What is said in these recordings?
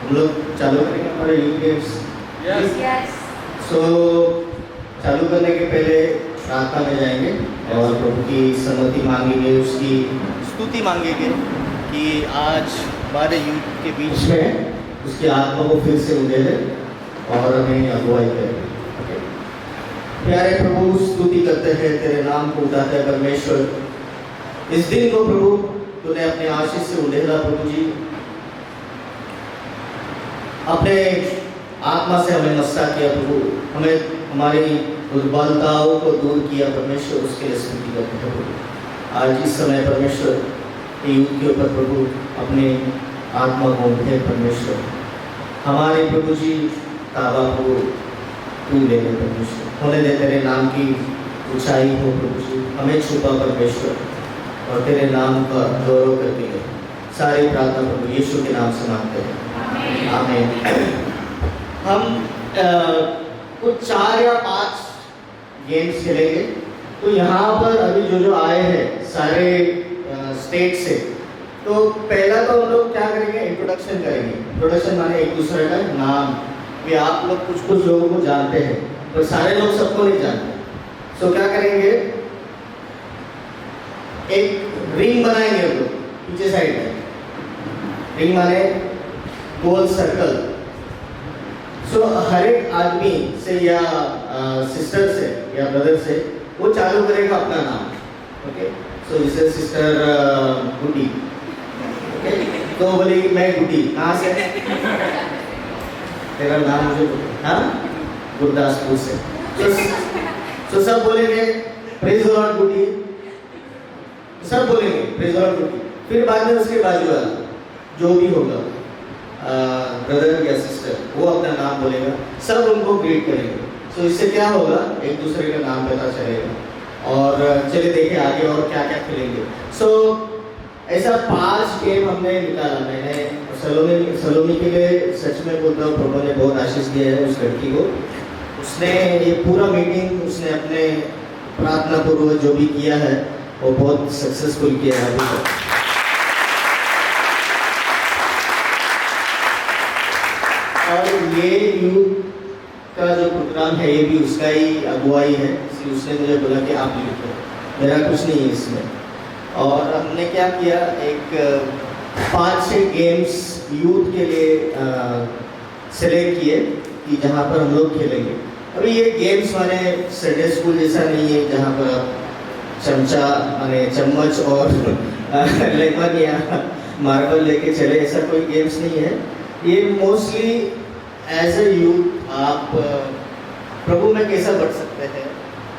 हम लोग चालू करेंगे हमारे यूथ गेम्स। Yes. सो चालू करने के पहले प्रार्थना में जाएंगे और प्रभु की सम्मति मांगेंगे, उसकी स्तुति मांगेंगे कि आज हमारे यूथ के बीच में उसकी आत्मा को फिर से उड़ेले और हमें अगुवाई करे। ओके। प्यारे प्रभु, स्तुति करते हैं, तेरे नाम को उठाते हैं परमेश्वर। इस दिन को प्रभु तूने अपने आशीष से उड़ेला प्रभु जी, अपने आत्मा से हमें मस्ता किया प्रभु, हमें हमारी दुर्बलताओं को दूर किया परमेश्वर, उसके लिए स्तुति करते हैं प्रभु। आज इस समय परमेश्वर यूथ के ऊपर प्रभु अपने आत्मा को उठे परमेश्वर, हमारे प्रभु जी ताबा को तू ले ले परमेश्वर, होने दे तेरे नाम की ऊंचाई हो प्रभु जी, हमें छुपा परमेश्वर और तेरे नाम का गौरव करते हैं। सारी प्रार्थना प्रभु यीशु के नाम से मांगते हैं, आमीन। हम कुछ 4 या 5 गेम्स खेलेंगे। तो यहाँ पर अभी जो आए हैं सारे स्टेट से, तो पहला तो हम लोग क्या करेंगे, इंट्रोडक्शन करेंगे। इंट्रोडक्शन माने एक दूसरे का नाम, भी आप लोग कुछ लोगों को जानते हैं पर सारे लोग सबको नहीं जानते। सो क्या करेंगे, एक रिंग बनाएंगे हम लोग पीछे साइड में। रिंग माने गोल सर्कल। सो हर एक आदमी से या सिस्टर से या ब्रदर से वो चालू करेगा अपना नाम। ओके। सो जैसे सिस्टर गुड्डी, ओके, तो बोली मैं गुड्डी, कहाँ से? तेरा नाम मुझे, हाँ, गुरदासपुर से। तो सब बोलेंगे प्रेज द लॉर्ड गुड्डी, सब बोलेंगे प्रेज द लॉर्ड गुड्डी। फिर बाद में उसके बाजू वाला जो भी होगा ब्रदर या सिस्टर, वो अपना नाम बोलेगा, सब उनको ग्रीट करेंगे। सो इससे क्या होगा, एक दूसरे का नाम पता चलेगा। और चलिए देखिए आगे और क्या क्या खेलेंगे। सो ऐसा 5 गेम हमने निकाला। मैंने सलोमी के लिए सच में बोलता हूँ, प्रभु ने बहुत आशीष दिया है उस लड़की को। उसने ये पूरा मीटिंग उसने अपने प्रार्थना पूर्वक जो भी किया है वो बहुत सक्सेसफुल किया है अभी तक। और ये यूथ का जो प्रोग्राम है ये भी उसका ही अगुवाई है, इसलिए उसने मुझे बोला कि आप लिखो, मेरा कुछ नहीं है इसमें। और हमने क्या किया, एक 5-6 गेम्स यूथ के लिए सेलेक्ट किए कि जहाँ पर हम लोग खेलेंगे। अभी ये गेम्स माने संडे स्कूल जैसा नहीं है जहाँ पर आप चमचा माने चम्मच और लेमन या मार्बल लेके चले, ऐसा कोई गेम्स नहीं है। ये मोस्टली एज ए यूथ आप प्रभु में कैसा बढ़ सकते हैं,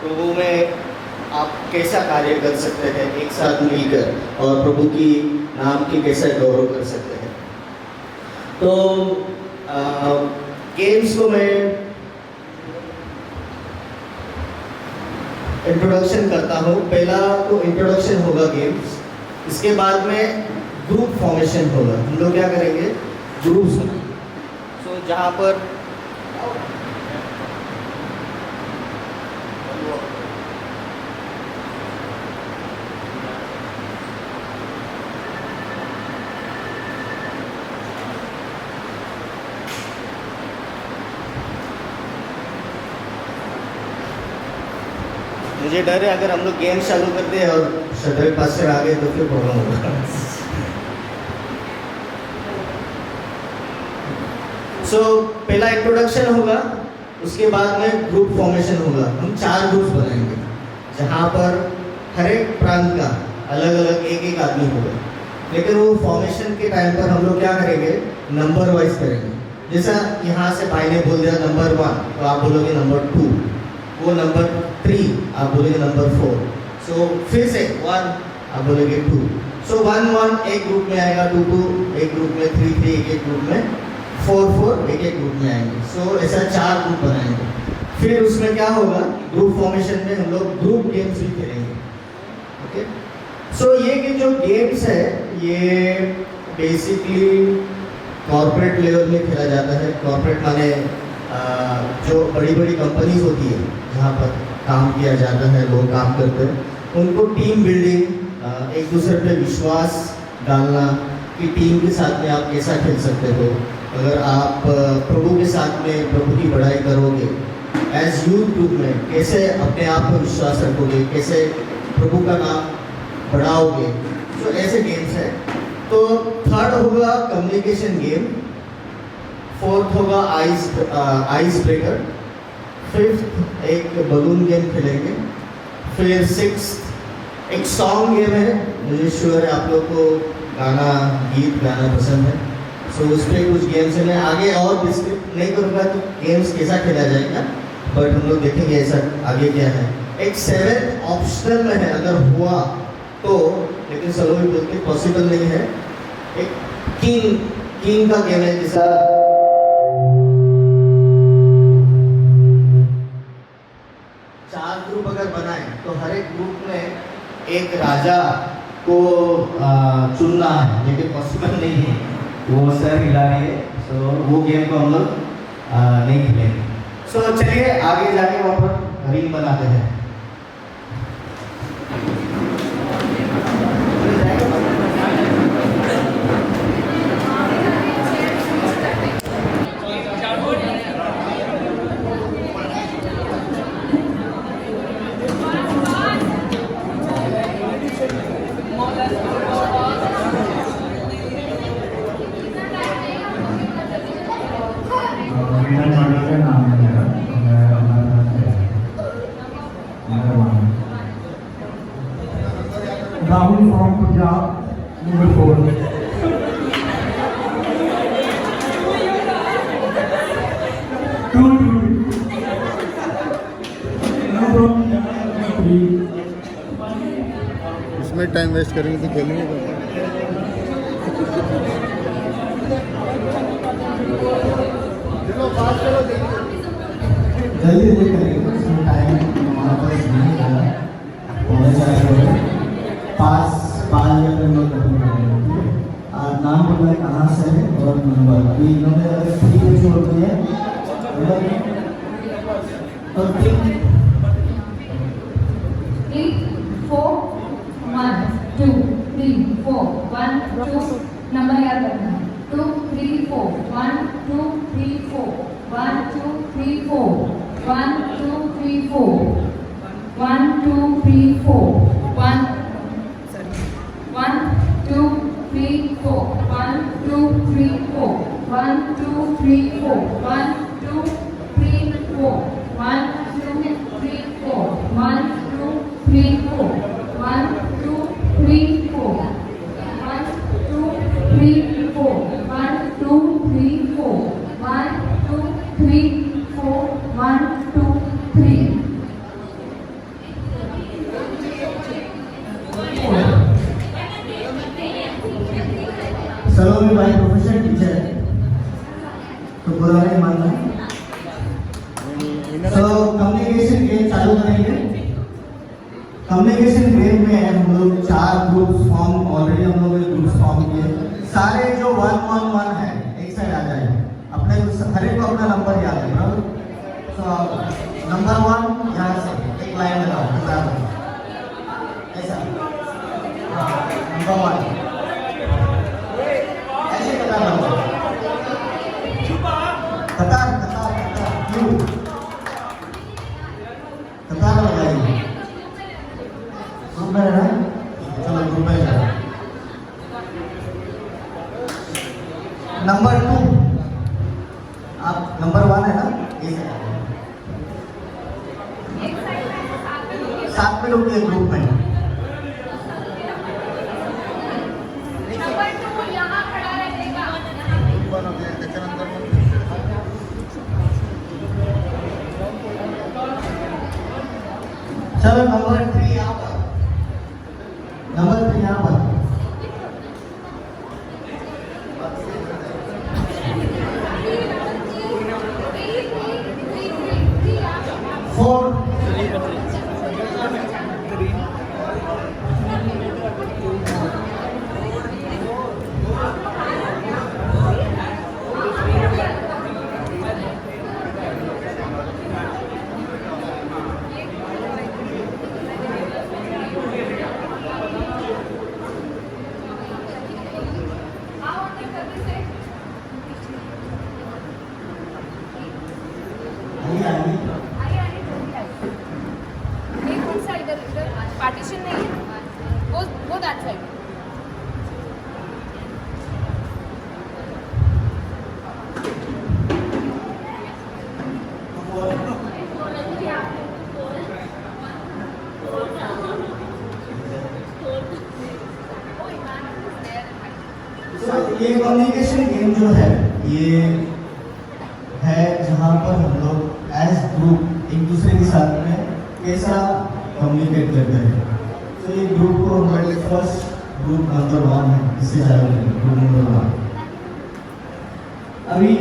प्रभु में आप कैसा कार्य कर सकते हैं एक साथ मिलकर, और प्रभु की नाम की कैसा गौरव कर सकते हैं। तो गेम्स को मैं इंट्रोडक्शन करता हूँ। पहला तो इंट्रोडक्शन होगा गेम्स, इसके बाद में ग्रुप फॉर्मेशन होगा। हम लोग क्या करेंगे, ग्रुप्स बनाएंगे। सो जहाँ पर मुझे डर है अगर हम लोग गेम चालू करते हैं और शटर पास से आ गए तो फिर प्रॉब्लम होगा। सो पहला इंट्रोडक्शन होगा, उसके बाद में ग्रुप फॉर्मेशन होगा। हम 4 ग्रुप्स बनाएंगे जहाँ पर हर एक प्रांत का अलग अलग एक आदमी होगा, लेकिन वो फॉर्मेशन के टाइम पर हम लोग क्या करेंगे, नंबर वाइज करेंगे। जैसा यहाँ से भाई ने बोल दिया नंबर 1, तो आप बोलोगे नंबर 2, वो नंबर 3 आप बोलेंगे नंबर 4। सो फिर से 1 आप बोलेंगे 2। सो 1-1 एक ग्रुप में आएगा, 2-2 एक ग्रुप में, 3-3 एक ग्रुप में, 4-4 एक ग्रुप में आएंगे। सो ऐसा 4 ग्रुप बनाएंगे। फिर उसमें क्या होगा, ग्रुप फॉर्मेशन में हम लोग ग्रुप गेम्स भी खेलेंगे। ओके। सो ये कि जो गेम्स है ये बेसिकली कॉर्पोरेट लेवल में खेला जाता है। कॉर्पोरेट माने जो बड़ी बड़ी कंपनीज होती है जहाँ पर काम किया जाता है, लोग काम करते हैं, उनको टीम बिल्डिंग, एक दूसरे पे विश्वास डालना, कि टीम के साथ में आप कैसा खेल सकते हो, अगर आप प्रभु के साथ में प्रभु की बढ़ाई करोगे, एज यूथ ग्रुप में कैसे अपने आप में विश्वास रखोगे, कैसे प्रभु का नाम बढ़ाओगे, तो ऐसे गेम्स हैं। तो थर्ड होगा कम्युनिकेशन गेम, फोर्थ होगा आइस ब्रेकर, फिफ्थ एक बलून गेम खेलेंगे, फिर सिक्स्थ एक सॉन्ग गेम है। मुझे श्योर है आप लोग को गीत गाना पसंद है, सो उस पर कुछ गेम्स है। मैं आगे और डिस्क्रिप्ट नहीं करूँगा तो गेम्स कैसा खेला जाएगा, बट हम लोग देखेंगे ऐसा आगे क्या है। एक सेवेंथ ऑप्शनल में है अगर हुआ तो, लेकिन सलोवी बोलते पॉसिबल नहीं है। एक किंग का गेम है, जैसा चार ग्रुप अगर बनाए तो हर एक ग्रुप में एक राजा को चुनना है, लेकिन पॉसिबल नहीं है, वो सर हिला रही है, सो वो गेम को हम लोग नहीं खेलेंगे। सो चलिए आगे जाके वहाँ पर रिंग बनाते हैं। Rahul from Punjab, number 4. Two. Number 3. इसमें टाइम वेस्ट करेंगे तो खेलेंगे तो। जल्दी जल्दी करेंगे, इसमें टाइम हमारा पास नहीं है, पाँच मिनट में लोग खत्म करेंगे, ठीक है। नाम पता है कहाँ से है और नंबर, अभी इन्होंने अगर 3 पे छोड़ दिया तो 3 4 1 2 3 4 1 2 नंबर याद रखना है। 2 3 4 1 2 3 4 1 2 3 4 1 2 3 4 1 2 3 4 1 1 2 3 4 1 2 3 4 1 2 3 4 1 2 3 4 1 2 3 4 1 2 3 4 1 2 3 4 1 2 3 4 1 2 3 4 1 2 3 4 1 2 3 सलोवी भाई प्रोफेशनल टीचर है, तो बुरा नहीं मानना। तो कम्युनिकेशन गेम चालू करेंगे। कम्युनिकेशन गेम में हम लोग 4 ग्रुप्स फॉर्म, ऑलरेडी हम लोग ग्रुप्स फॉर्म किए। सारे जो 1-1-1 है एक साइड आ जाए, अपने हर एक को अपना नंबर याद है, बराबर। तो नंबर 1 यहाँ से एक लाइन लगाओ, ऐसा नंबर 1 कतार क्यों कतार लगाइए, ग्रुप में रहना है, चलो ग्रुप में जाओ। नंबर 2 आप नंबर 1 है ना, साथ में लोग ग्रुप में चलो नंबर 3 यहाँ पर, नंबर 3 यहाँ पर। जाएंगे। एक कौन सा इधर इधर पार्टीशन नहीं है वो दैट साइड तो ये कम्युनिकेशन गेम जो है ये है जहाँ पर हम लोग एज ग्रुप एक दूसरे के साथ में कैसा कम्युनिकेट करते हैं। तो ये ग्रुप को हमारे फर्स्ट ग्रुप नंबर 1 है, इससे चालू करेंगे ग्रुप नंबर 1। अभी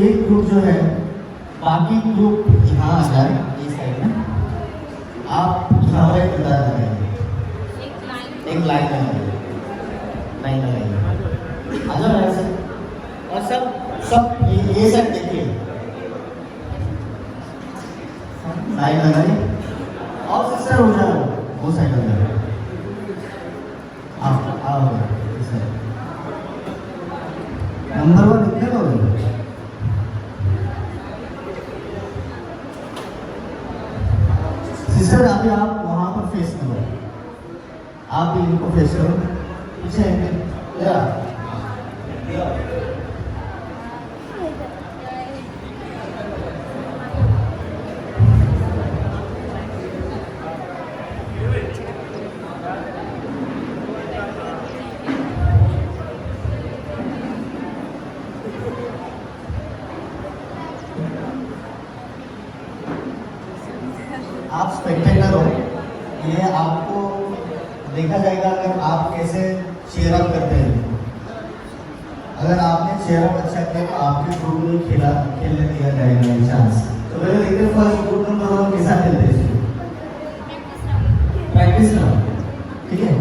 ये ग्रुप जो है बाकी ग्रुप यहाँ आ जाए इस साइड में, आप यहाँ पर एक कतार लगाइए, एक लाइन लगाइए, लाइन लगाइए, आ जाओ ऐसे। और सब ये सब देखिए, लाइन लगाइए और सिस्टर हो जाओ वो साइड हो जाओ, आओ नंबर 1 कितने लोग हैं? सिस्टर अभी आप वहाँ पर फेस करो, आप भी इनको फेस करो, पीछे या आप स्पेक्टेटर हो, ये आपको देखा जाएगा अगर आप कैसे चेयर अप करते हैं। अगर आपने चेयर अप अच्छा किया तो आपके ग्रुप में खेलने दिया जाएगा चांस। तो पहले देखते हैं फर्स्ट ग्रुप नंबर 1 कैसा खेलते हैं, प्रैक्टिस करो, ठीक है।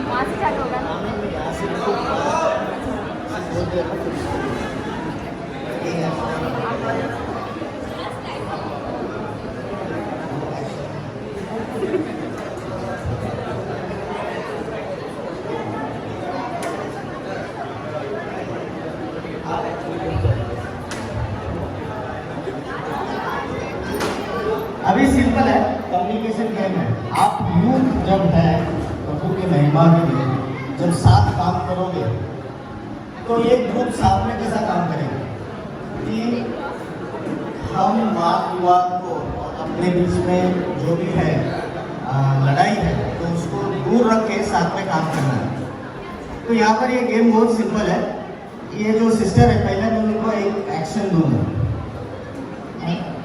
वहाँ से चालू होगा ना अभी सिंपल है, कम्युनिकेशन गेम है। आप यूथ जब है प्रभु के महिमा के लिए जब साथ काम करोगे तो ये ग्रुप साथ में कैसा काम करेगा कि हम वाद विवाद को अपने बीच में जो भी है लड़ाई है तो उसको दूर रख के साथ में काम करना है। तो यहाँ पर ये गेम बहुत सिंपल है। ये जो सिस्टर है पहले मैं उनको एक एक्शन दूंगा,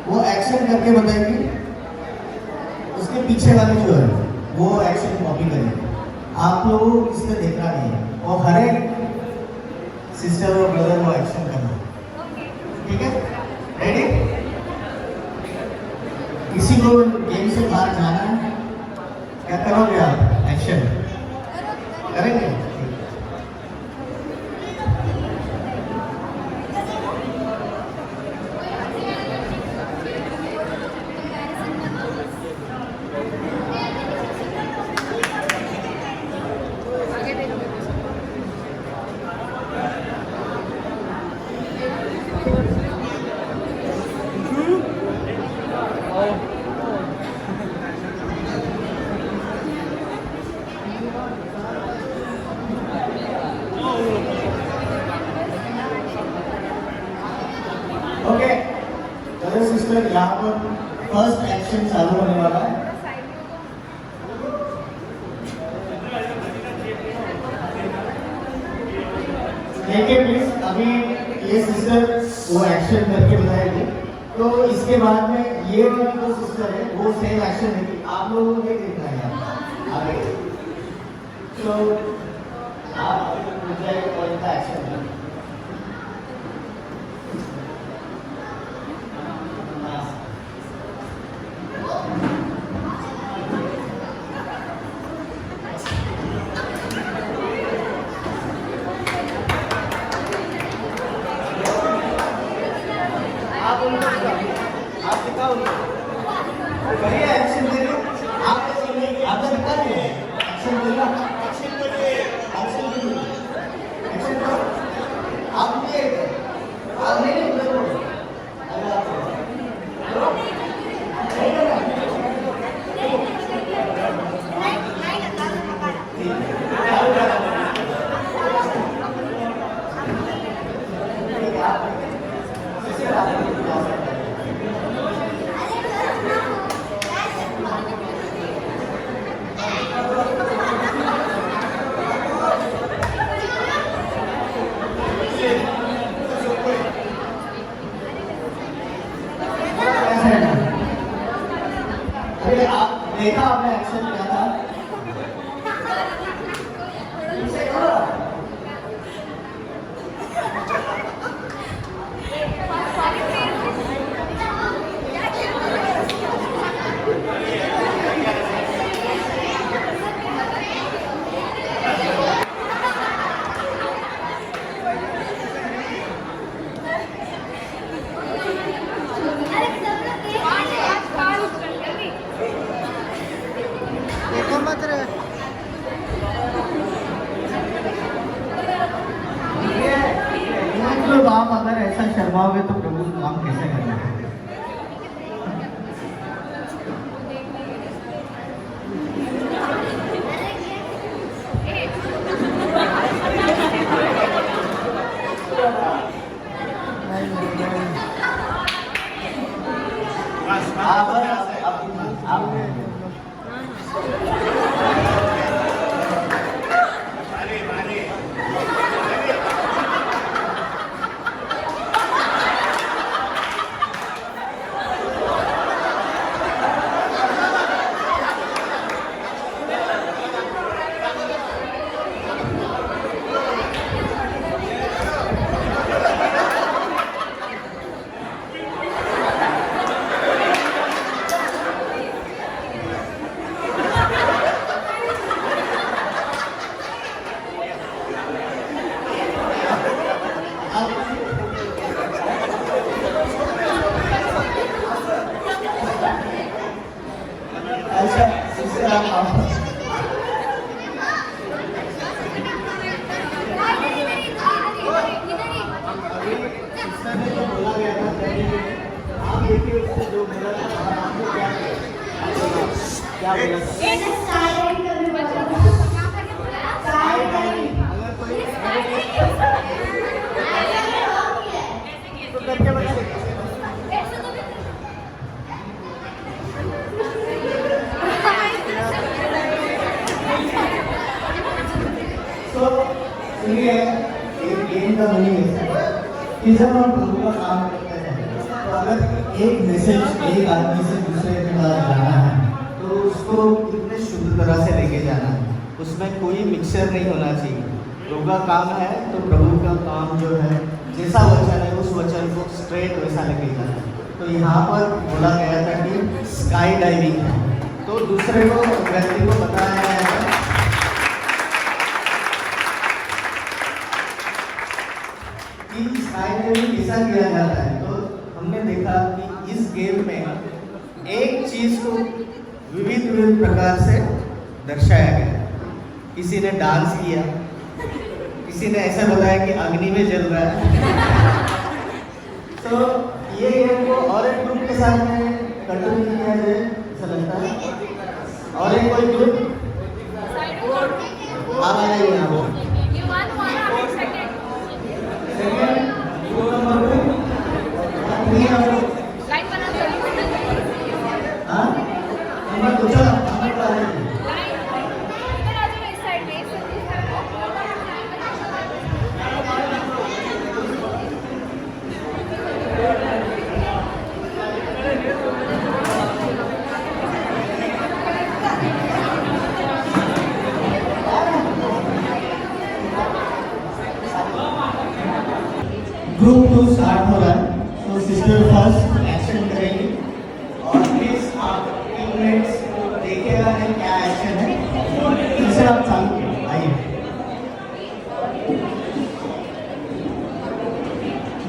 वो एक्शन करके बताएंगे, उसके पीछे वाले जो है वो एक्शन कॉपी करेंगे। आप लोगों को इससे देखना नहीं है और हर एक सिस्टर और ब्रदर वो एक्शन करना है, ठीक है। रेडी? किसी को गेम से बाहर जाना है, क्या करोगे आप? एक्शन करेंगे। ओके, चलो सिस्टर, यहाँ पर फर्स्ट एक्शन चालू होने वाला है। देखिए प्लीज, अभी ये सिस्टर वो एक्शन करके बताएगी, तो इसके बाद में ये वाली जो सिस्टर है वो सेम एक्शन देगी। आप लोगों को ये देखना है आगे, तो आप मुझे कौन सा एक्शन दें। आप उनको अरे आप देखा आपने एक्शन क्या था? इसे करो। मतलब आप अगर ऐसा शर्माओगे तो प्रभु काम कैसे करना है? अच्छा इससे आप इसमें जो बोला गया था आप देखिए उससे जो बोला था और आपको क्या बोला अगर कोई तो करके बताइए तो सुनिए एक गेम का मीनिंग है कि जब हम ग्रुप का काम करते हैं तो अगर एक मैसेज एक आदमी से दूसरे के पास जाना है तो उसको कितने शुद्ध तरह से लेके जाना है, उसमें कोई मिक्सचर नहीं होना चाहिए। प्रभु का काम है तो प्रभु का काम जो है जैसा वचन है उस वचन को स्ट्रेट वैसा लेके जाना है। तो यहाँ पर बोला गया था कि स्काई डाइविंग है, तो दूसरे को व्यक्ति को बताया गया है कि स्काई डाइविंग कैसा किया जाता है। तो हमने देखा कि इस गेम में एक चीज को विविध विविध प्रकार से दर्शाया गया। किसी ने डांस किया, किसी ने ऐसा बताया कि अग्नि में जल रहा है। तो ये गेम को और एक ग्रुप के साथ में कंटिन्यू किया जाए ऐसा लगता है। और एक कोई ग्रुप आप आ जाइए यहाँ पर। सेकंड ग्रुप नंबर 3 हाँ नंबर 2 चलो नंबर 2 आ जाइए। ग्रुप 2 स्टार्ट हो रहा है, तो सिस्टर फर्स्ट एक्शन करेंगी और प्लीज आप टीममेट्स को देखिएगा कि क्या एक्शन है, फिर आप चालू कीजिए। आइए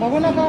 बगोला का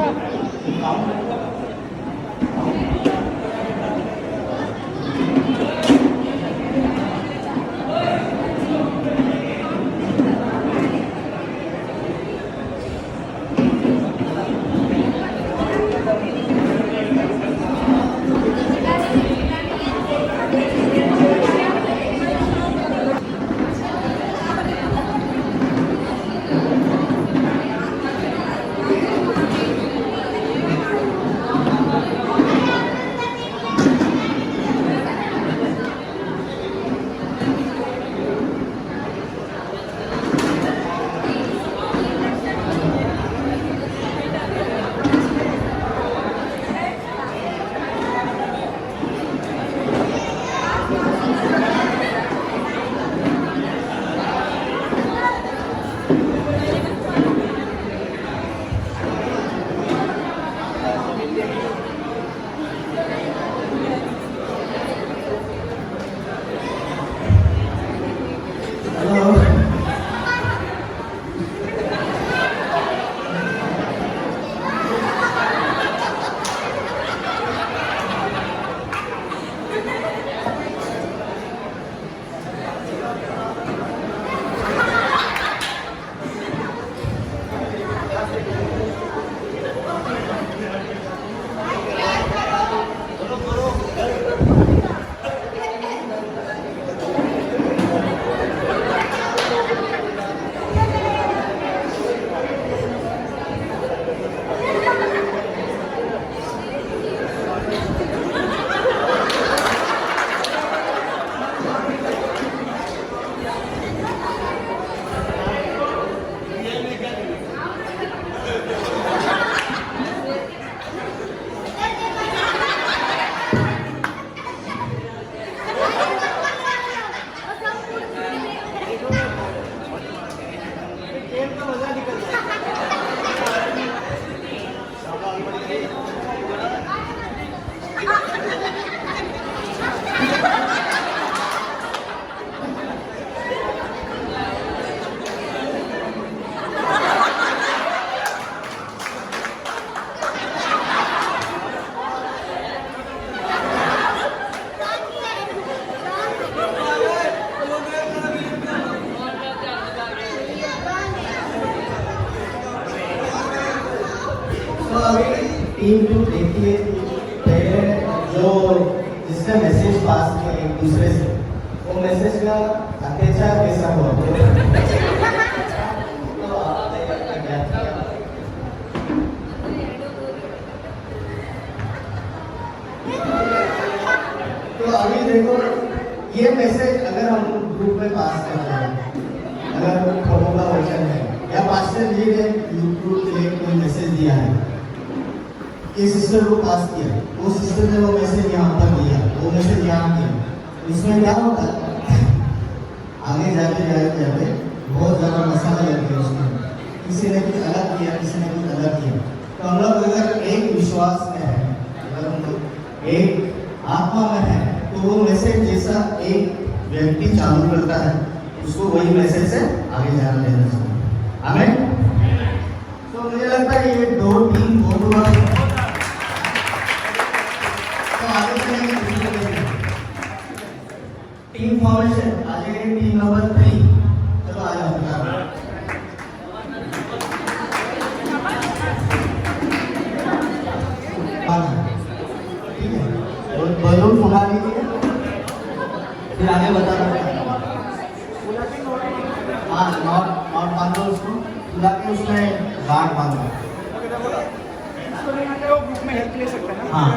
तो अभी टीम टू देखिए पहले जो जिसका मैसेज पास किया एक दूसरे से, वो मैसेज का अत्याचार कैसा हुआ तो आप क्या किया? तो अभी देखो ये मैसेज अगर हम ग्रुप में पास कर रहे हैं, अगर प्रभु का वचन है या पास्टर जी ने यूट्यूब के लिए कोई मैसेज दिया है, ये सिस्टर को पास किया, वो सिस्टर ने वो मैसेज यहाँ पर दिया, वो मैसेज यहाँ दिया, इसमें क्या होगा आगे जाते जाते जाते बहुत ज़्यादा मसाला लग गया उसमें, किसी ने कुछ अलग किया, किसी ने कुछ अलग किया। तो हम लोग अगर एक विश्वास में है, अगर हम लोग एक आत्मा में है, तो वो मैसेज जैसा एक व्यक्ति चालू करता है, उसको वही मैसेज से आगे जाना लेना चाहिए। आमीन। तो मुझे लगता है ये दो टीम बहुत हुआ, तो आगे चलेंगे टीम फॉर्मेशन। आ जाइए टीम नंबर 3, चलो आ जाओ। ठीक है, और बलून फुला लीजिए, फिर आगे बता रहा हूँ। हाँ, नॉट बांधो उसको, फुला के उसमें गांठ बांधो। ग्रुप में हेल्प ले सकते हैं ना। हाँ,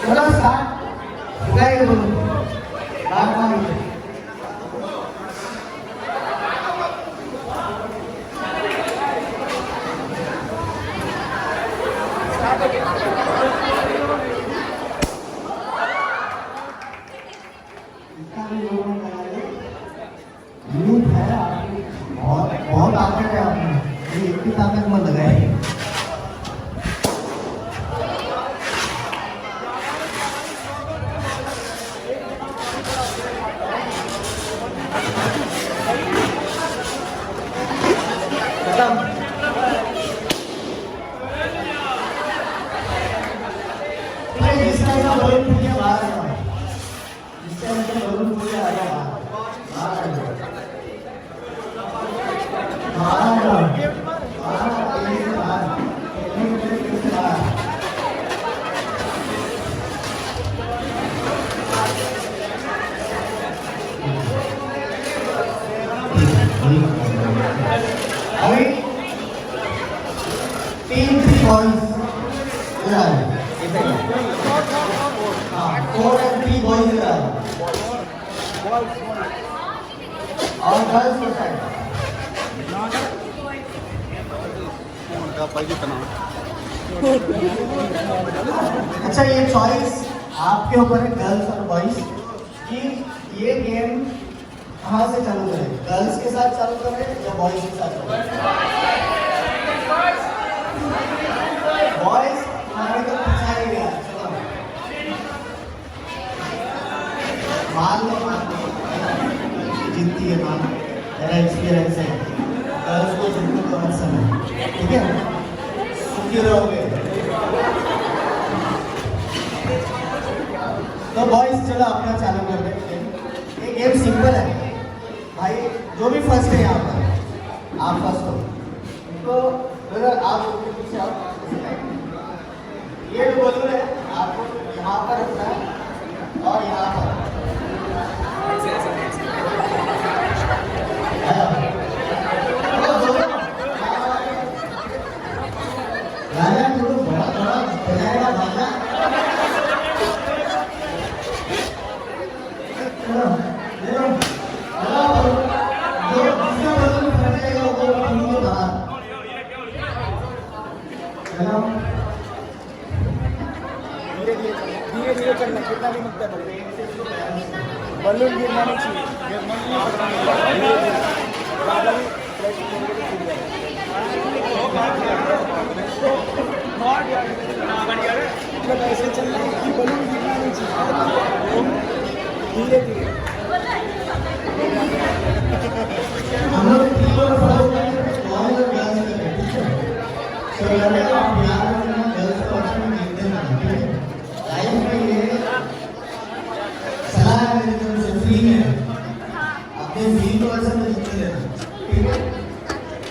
चलो स्टार्ट हो गया ये दोनों गांठ बांधो। यूथ है आपकी, बहुत ताकत है आपने, ये इतनी ताकत मत लगाइए। जिसका ऐसा बलून फूट गया बाहर आ जाओ, जिसका ऐसा बलून फूट गया आ जाओ बाहर आ जाओ, बाहर आ जाओ, अभी टीम 3 बॉयज इधर आ जाओ। हाँ, 4 and 3 बॉयज इधर आ जाओ, और गर्ल्स को साइड। अच्छा, ये चॉइस आपके ऊपर है, गर्ल्स और बॉयज, कि ये गेम कहाँ से चालू करें, गर्ल्स के साथ चालू करें या बॉयज के साथ चालू करें? बॉयज हमारे को पीछा ही गया, चलो मान लो जीतती है, मान मेरा एक्सपीरियंस है, गर्ल्स को जीतने को हर समय, ठीक है, सुखी रहोगे। तो बॉयज चलो अपना चालू कर देते हैं। ये गेम सिंपल है भाई, जो भी फर्स्ट है यहाँ पर, आप फर्स्ट हो तो अगर आप उनके पीछे आओ, ये जो बलून है आपको यहाँ पर रखना है और यहाँ पर राजा थोड़ा बड़ा बड़ा बजाएगा बाजा, चलो ले लो, जो जिसका बलून फट जाएगा वो टीम के बाहर। चलो धीरे धीरे करना, कितना भी मिलता है बलून गिरना नहीं चाहिए, ज़्यादा भी प्रेशर देंगे तो टूट जाएगा। मतलब ऐसे चलना है कि बलून गिरना नहीं चाहिए, धीरे धीरे। ये V को ऐसे में लिख लेना, ठीक है?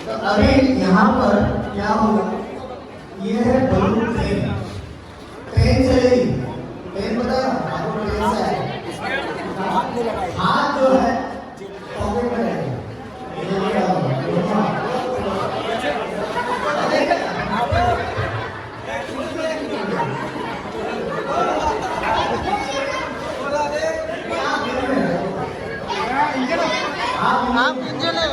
तो अभी यहाँ पर क्या होगा, ये है बलून ट्रेन, ट्रेन चलेगी, ट्रेन पता है आपको, ट्रेन से है, हाथ जो है पॉकेट में रहेगा, ये क्या होगा, दोनों हाथ। आप इंजन है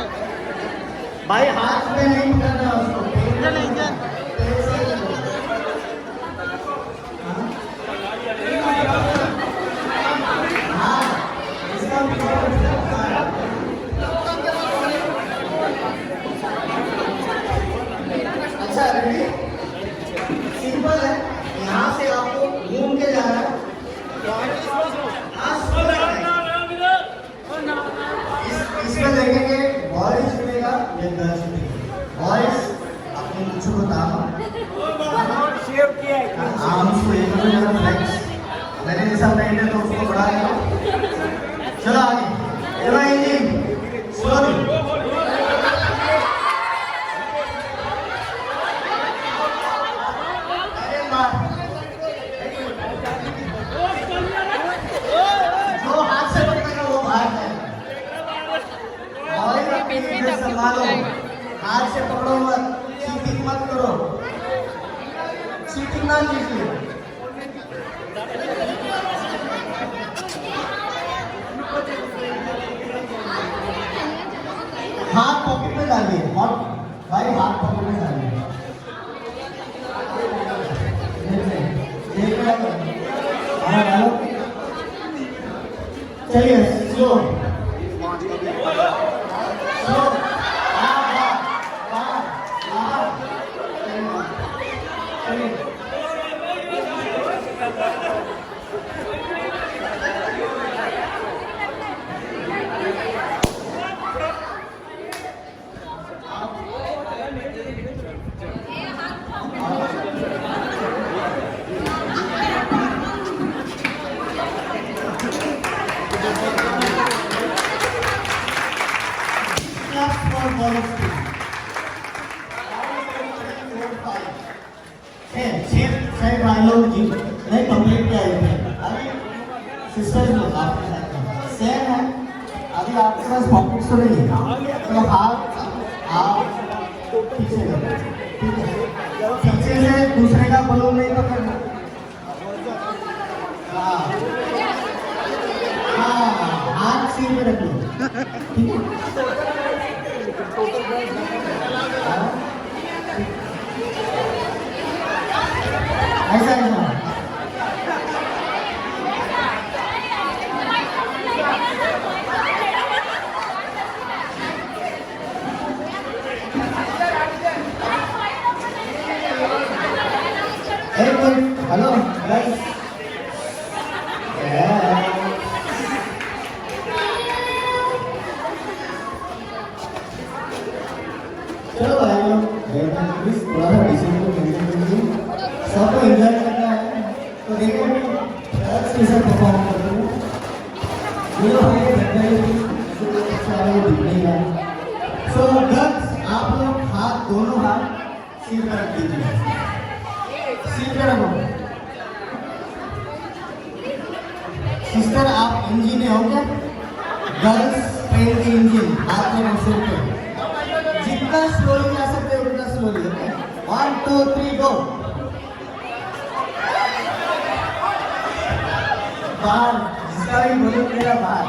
भाई हाथ में नहीं पकड़ना उसको, इंजन है इंजन हाँ, इसका अच्छा रेडी, सिंपल है, यहाँ से आपको घूम के जाना है, हाँ, इसमें देखेंगे बॉयज छुटेगा या गर्ल छुटेगी, बॉयज अपने मुझे बताना, शेव किया है आर्म्स को एक मेरा फ्लेक्स, मैंने जैसा पहले तो उसको बढ़ा दिया, चलो आगे, एवा इंजन स्लोली, अरे मार, जो हाथ से पकड़ेगा वो बाहर जाएगा, और अपनी इज्जत संभालो, हाथ से पकड़ो मत, चीटिंग मत करो, चीटिंग ना कीजिए। हाथ पॉकेट में डालिए, और भाई हाथ पॉकेट में डालिए, हाँ डालो, चलिए स्लो स्लो, चलिए claps for bowlers team. छह भाई लोग जी नहीं कंप्लीट किया है, अभी सिस्टर्स लोग आपके साथ सेम है, अभी आपके पास पॉकेट्स तो नहीं है, तो हाथ आप पीछे करो, ठीक है, पीछे से दूसरे का बलून नहीं पकड़ना, हाँ हाँ, हाथ सिर पे रख लो, ठीक है, ऐसा ऐसा एक मिनट, हेलो गाइस, चलो भाई लोग प्लीज थोड़ा सा डिसिप्लिन मेंटेन कीजिए, सबको एंजॉय करना है, तो देखो गर्ल्स के साथ परफॉर्म करते हैं, ये लोग दिखने सो गर्ल्स आप लोग हाथ दोनों हाथ सिर पर रख दीजिए, सिर पर रखो, सिस्टर आप इंजन हो क्या, गर्ल्स ट्रेन की इंजन हाथ में सिर पे, जितना स्लोली जा सकते हो उतना स्लोली, ओके 1 2 3 गो, बाहर जिसका भी बलून मेरा बाहर,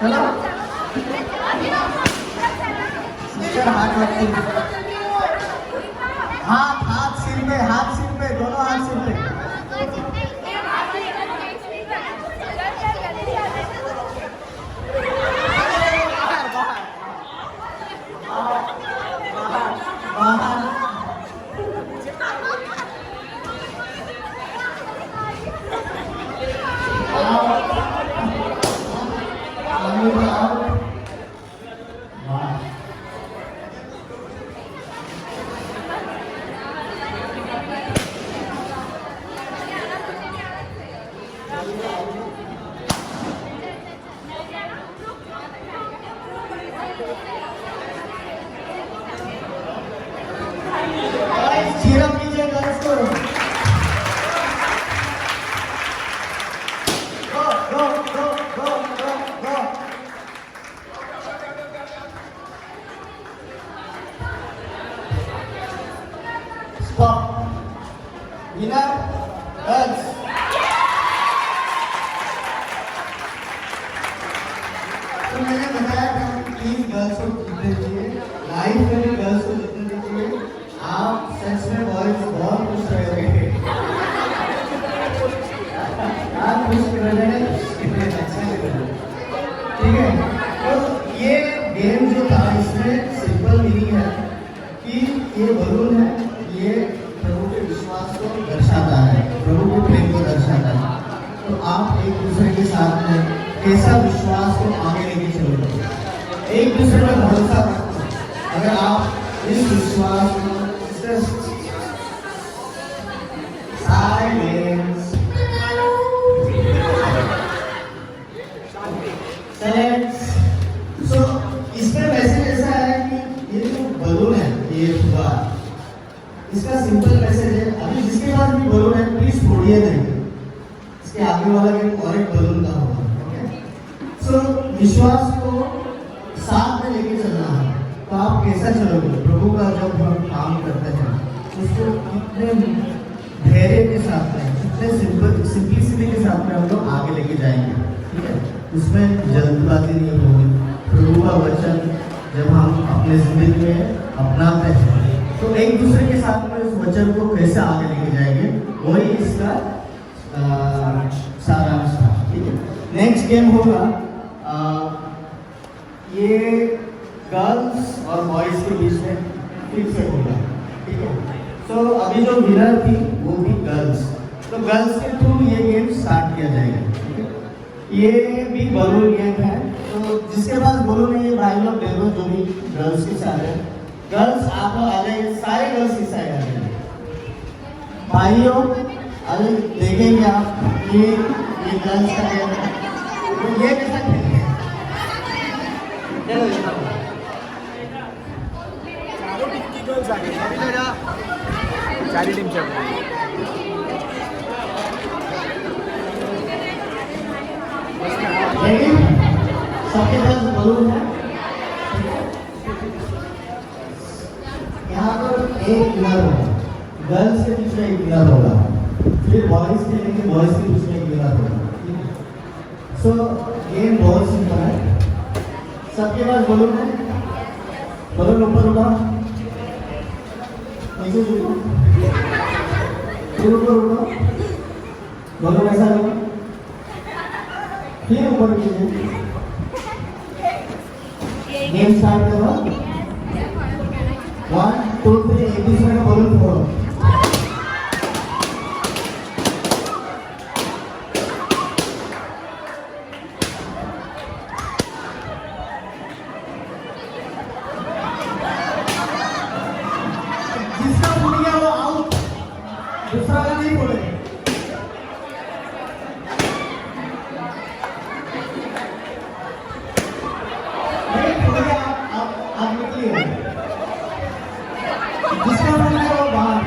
चलो सिस्टर हाथ रखती, हाथ सिर पे दोनों हाथ सिर पे, तो मैंने बताया था कि गर्ल्स को जीतने दीजिए, लाइफ में भी गर्ल्स को जीतने दीजिए, आप सच में बॉयज बहुत खुश रहेंगे। आप खुश रहेंगे, अच्छा करेंगे, ठीक है। तो ये गेम जो था इसमें सिंपल मीनिंग है कि ये बलून है, ये प्रभु के विश्वास को दर्शाता है, प्रभु के प्रेम को दर्शाता है। तो आप एक दूसरे के साथ में कैसा विश्वास को आगे लेके चलोगे, एक दूसरे पर भरोसा रखो। अगर आप इस विश्वास को साइलेंस सो इसमें मैसेज ऐसा है कि ये जो बलून है, ये फुगा, इसका सिंपल मैसेज है, अभी जिसके पास भी बलून है प्लीज छोड़िए नहीं, इसके आगे वाला गेम और एक बलून का होगा। सो विश्वास को साथ में लेके चलना है। तो आप कैसा चलोगे प्रभु का जब हम काम करते हैं, उसको कितने धैर्य के साथ में, कितने सिंपलिसिटी के साथ में हम लोग आगे लेके जाएंगे, ठीक है। उसमें जल्दबाजी नहीं होगी। प्रभु का वचन जब हम अपने जिंदगी में अपनाते हैं तो एक दूसरे के साथ में उस वचन को कैसे आगे लेके जाएंगे, वही इसका सारांश था, ठीक है। नेक्स्ट गेम होगा ये गर्ल्स और बॉयज के बीच में फिर से होगा, ठीक है। तो अभी जो विनर थी वो थी गर्ल्स, तो गर्ल्स के थ्रू ये गेम स्टार्ट किया जाएगा, ठीक है। ये भी बलून गेम है, तो जिसके पास बलून है ये भाई लोग दे दो, जो भी गर्ल्स के साथ है। गर्ल्स आप लोग आ जाइए, सारे गर्ल्स इस साइड आ जाइए। भाइयों अभी देखेंगे आप ये गर्ल्स का गेम है, तो ये कैसा खेलेंगे, चलो चारों टिक्की गर्ल्स आ गए, चारी टीम चल रही है। रेडी, सबके पास बलून है। यहाँ पर एक विनर होगा, गर्ल्स के बीच में एक विनर होगा, फिर बॉयज खेलेंगे, बॉयज के बीच में एक विनर होगा। सो गेम बहुत सिंपल है। सबके पास बलून है, बलून ऊपर उठा, नीचे झुको, फिर ऊपर उठा, बलून ऐसा लो, फिर ऊपर कीजिए। गेम स्टार्ट करो, 1 2 3, एक दूसरे का बलून फोड़ो। जिसका फूट गया वो आउट, दूसरा वाला नहीं फोड़ेगा। नहीं फूट गया, आप निकलिए, जिसका फूट गया वो बाहर।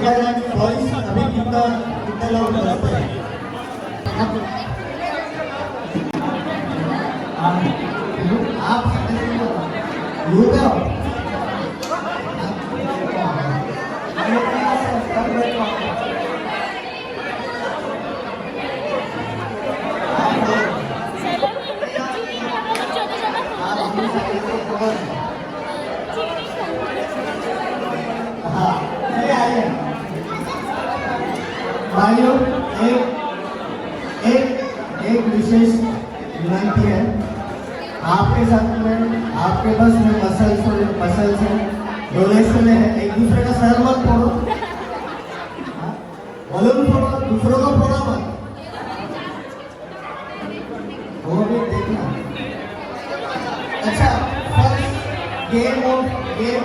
देखा जाए कि बॉयज अभी कितने लोग बजते हैं। आप यू का भाइयों एक विशेष विनती है आपके साथ में, आपके बस में मसल्स है, डोनेशन है, एक दूसरे का सर मत फोड़ो, बलून फोड़ो, दूसरों को फोड़ो मत, वो भी देखना। अच्छा, गेम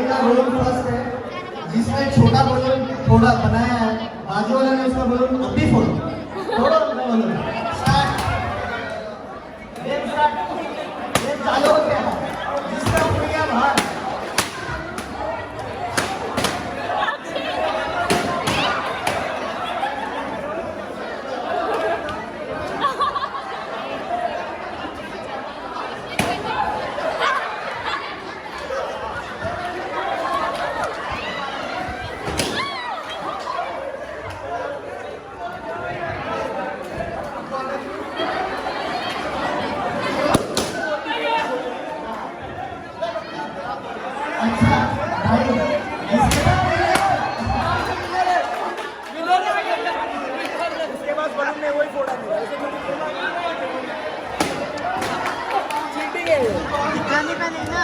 का रूल फर्स्ट है, जिसमें छोटा बलून थोड़ा बनाया है, बाजू वाले ने उसका बलून अभी फोड़ो अपना बलून। चालू हो गया, जिसका उड़ गया बाहर। अच्छा भाई, उसके बाद बलून में वही फोड़ा नहीं, चीटिंग है ये। दिखाने का नहीं ना।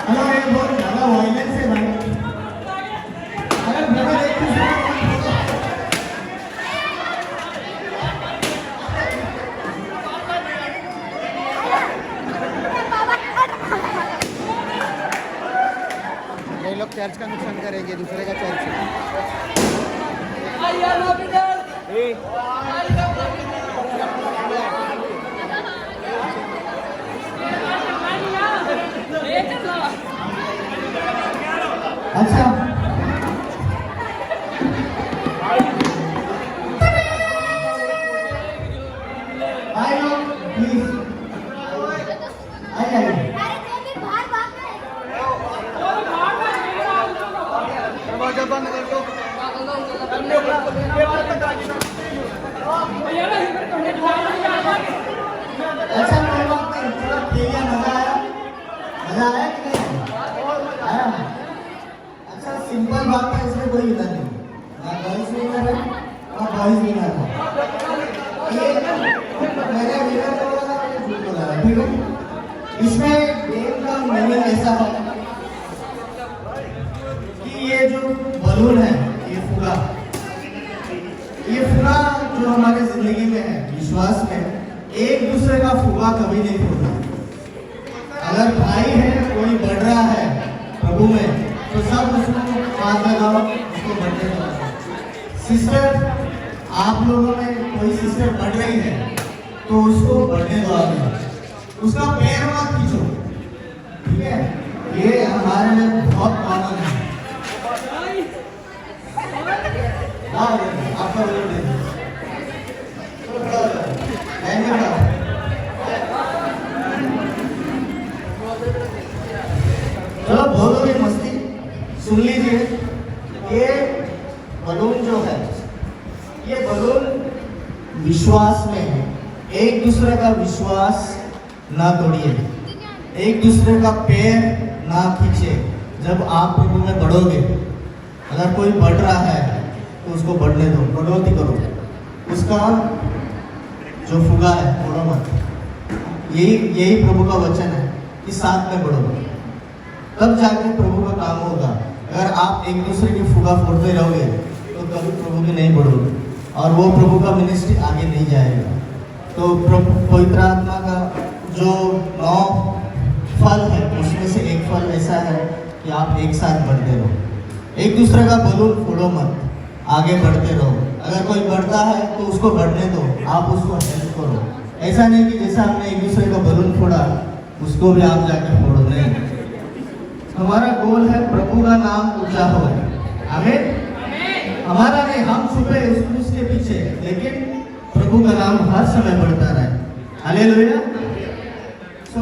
हेलो, ये बहुत ज़्यादा वायलेंस है भाई। अरे ब्रदर, एक दूसरे को ये लोग चर्च का नुकसान करेंगे दूसरे का चर्च। अच्छा भाई लोग प्लीज आइए। दरवाजा बंद कर दो। अच्छा कोई बात नहीं, चलो ठीक है, मजा आया कि नहीं आया? अच्छा सिंपल बात है, इसमें कोई इधर नहीं, ना गर्ल्स विनर है ना बॉयज विनर है। मेरे विनर को बोला था, मैंने झूठ बोला, ठीक है। इसमें गेम का मीनिंग ऐसा है कि ये जो बलून है, ये फुगा जो हमारे जिंदगी में है, विश्वास में, एक दूसरे का फुगा कभी नहीं फूटता। अगर भाई है, कोई बढ़ रहा है प्रभु में, तो सब उसको हाथ लगाओ, उसको बढ़ने दो। सिस्टर, आप लोगों में कोई सिस्टर बढ़ रही है तो उसको बढ़ने दो आगे, उसका पैर मत खींचो, ठीक है? ये हमारे में बहुत कॉमन है। आपका बोल दे चलो, बोलो ये मस्ती सुन लीजिए। ये बलून जो है, ये बलून विश्वास में है। एक दूसरे का विश्वास ना तोड़िए, एक दूसरे का पैर ना खींचे। जब आप प्रभु में बढ़ोगे, अगर कोई बढ़ रहा है तो उसको बढ़ने दो, बढ़ोतरी करो, उसका जो फुगा है फोड़ो मत। यही प्रभु का वचन है कि साथ में बढ़ो, तब जाके प्रभु का काम होगा। अगर आप एक दूसरे की फुगा फोड़ते रहोगे तो कभी प्रभु की नहीं बढ़ोगे और वो प्रभु का मिनिस्ट्री आगे नहीं जाएगा। तो प्रभु पवित्र आत्मा का जो 9 फल है, उसमें से एक फल ऐसा है कि आप एक साथ बढ़ते रहो, एक दूसरे का बलून फोड़ो मत, आगे बढ़ते रहो। अगर कोई बढ़ता है तो उसको बढ़ने दो, आप उसको हेल्प करो। ऐसा नहीं कि जैसा आपने एक दूसरे का बलून फोड़ा उसको भी आप जाकर फोड़ो, नहीं। हमारा गोल है प्रभु का नाम ऊंचा हो। आमीन। हमारा नहीं, हम छुपे उसके पीछे, लेकिन प्रभु का नाम हर समय बढ़ता रहे। हालेलुया। सो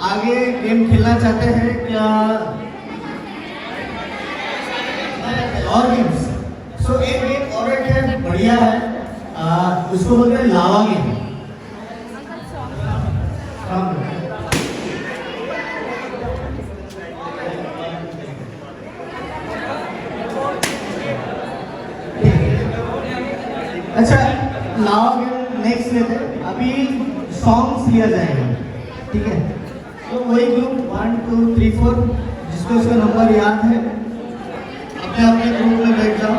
आगे गेम खेलना चाहते हैं क्या? और गेम्स? सो एक गेम और एक है, बढ़िया है, उसको बोलते हैं लावा गेम। अच्छा, लावा गेम नेक्स्ट लेते हैं। अभी सॉन्ग्स लिया जाएगा, ठीक है? तो वही ग्रुप 1 2 3 4 जिसको इसका नंबर याद है अपने अपने ग्रुप में बैठ जाओ।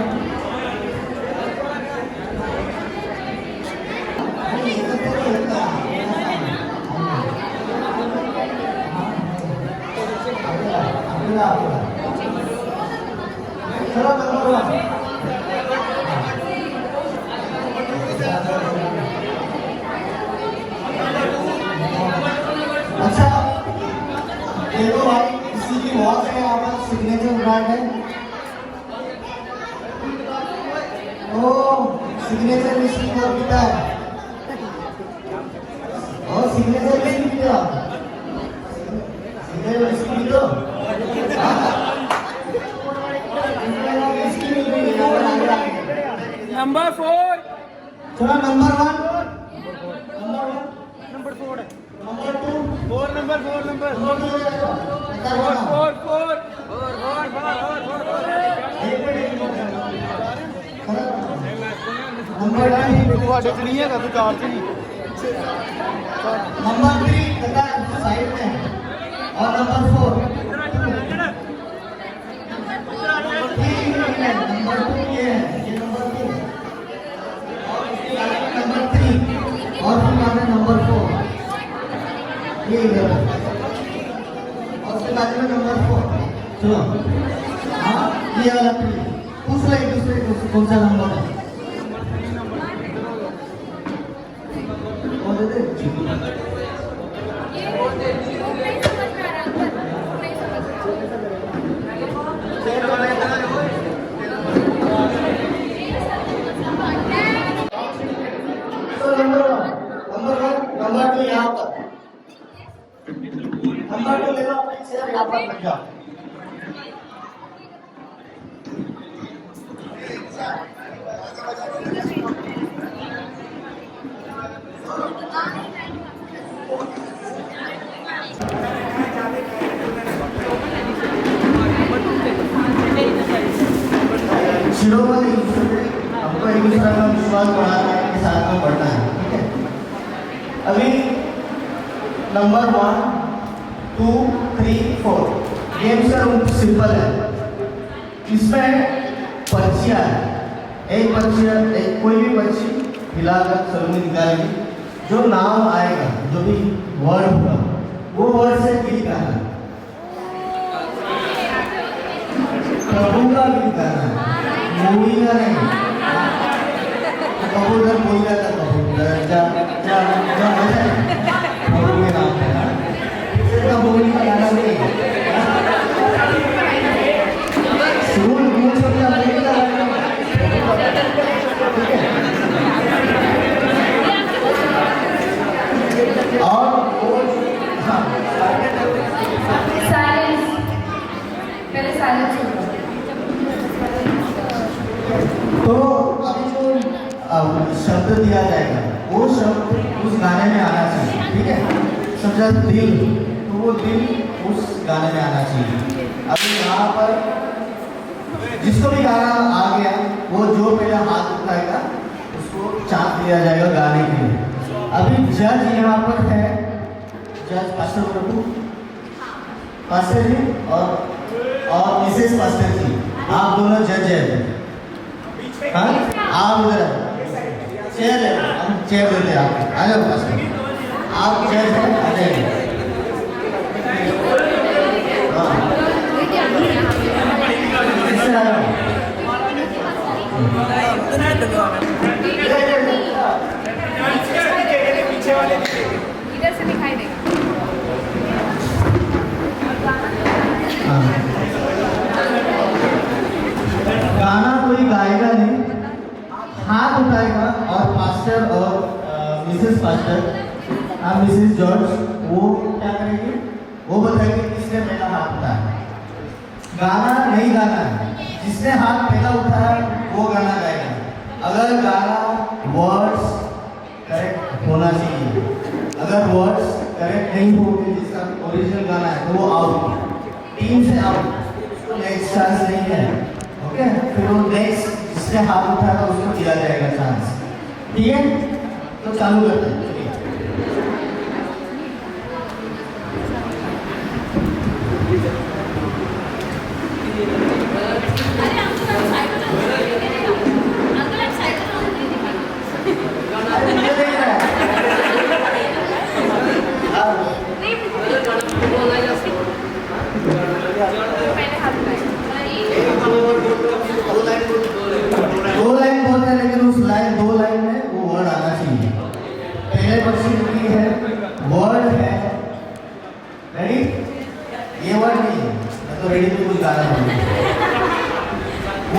चलो नंबर 1। अच्छा देखो भाई, किसी की वॉच है यहाँ पर, सिग्नेचर ब्रांड है। ओ सिग्नेचर विस्की और पीता है, और सिग्नेचर विस्की पीता है, सिग्नेचर विस्की पी दो। नंबर 4। चलो नंबर 1, नंबर 4 है। नंबर 2, 4 नंबर 4 नंबर 4 नंबर 3, ਤੁਹਾਡੇ ਚ ਨਹੀਂ ਹੈਗਾ, ਤੂੰ ਚਾਰ ਚ ਨਹੀਂ। नंबर 3 कटा साइड में, और नंबर 4 नंबर 2 ये है, ये नंबर 2, और उसके आगे नंबर 3, और फिर आगे नंबर 4, ये इधर, और उसके आगे में नंबर 4। चलो हाँ, ये वाला 3 पूछ ले एक दूसरे को कौन सा नंबर है। और दे दे। नंबर 2 यहाँ पर, नंबर 2 ले लो, सिर्फ यहाँ पर लग जाओ। शिरोमणि हमको एक दूसरे का विश्वास बढ़ाना है, के साथ में बढ़ना है, ठीक है? अभी नंबर 1 2 3 4 गेम सर सिंपल है। इसमें पर्चियाँ है, एक पर्ची, एक कोई भी पर्ची हिलाकर सलोनी निकालेगी, जो नाम आएगा, जो भी वर्ड होगा, वो वर्ड से क्लिक करना है, प्रभु का क्लिक करना है, मूवी का नहीं। कबूतर बोल जाता, कबूतर जा जा जा प्रभु के नाम पे का बोली का गाना नहीं। सुन सुन सबका बोली का गाना, ठीक है? और वो हाँ साइलेंस, पहले साइलेंस हो। तो अभी जो शब्द दिया जाएगा वो शब्द उस गाने में आना चाहिए, ठीक है? समझा दिल, तो वो दिल उस गाने में आना चाहिए। अभी यहाँ पर जिसको भी गाना आ गया, वो जो पहले हाथ उठाएगा उसको चांस दिया जाएगा गाने के लिए। अभी जज यहाँ पर है, जज पास्टर प्रभु, पास्टर जी और मिसेस पास्टर जी, आप दोनों जज है। हाँ आप उधर चेयर ले, हम चेयर देते हैं आपको, आ जाओ पास्टर, आप चेयर है, आ जाइए। हाँ गाना कोई गाएगा नहीं, हाथ उठाएगा और पास्टर और मिसेस पास्टर आप मिसेस जॉर्ज वो क्या करेंगे, वो बताएंगे किसने पहला हाथ उठाया। गाना नहीं गाना है, जिसने हाथ पहला उठाया वो गाना गाएगा। अगर गाना वर्ड्स करेक्ट होना चाहिए, अगर वर्ड्स करेक्ट नहीं होंगे जिसका ओरिजिनल गाना है तो वो आउट, टीम से आउट, नेक्स्ट चांस नहीं है। ओके, फिर वो नेक्स्ट जिसने हाथ उठाया था उसको दिया जाएगा चांस। ठीक है, तो चालू करते हैं। अरे मुझे देख रहा है। दो लाइन बोलते हैं लेकिन उस लाइन दो लाइन में वो वर्ड आना चाहिए। पहले क्वेश्चन की है, वर्ड है रेडी, ये वर्ड नहीं है, मैं तो रेडी तो कुछ गाना बोलूं।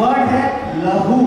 वर्ड है लहू।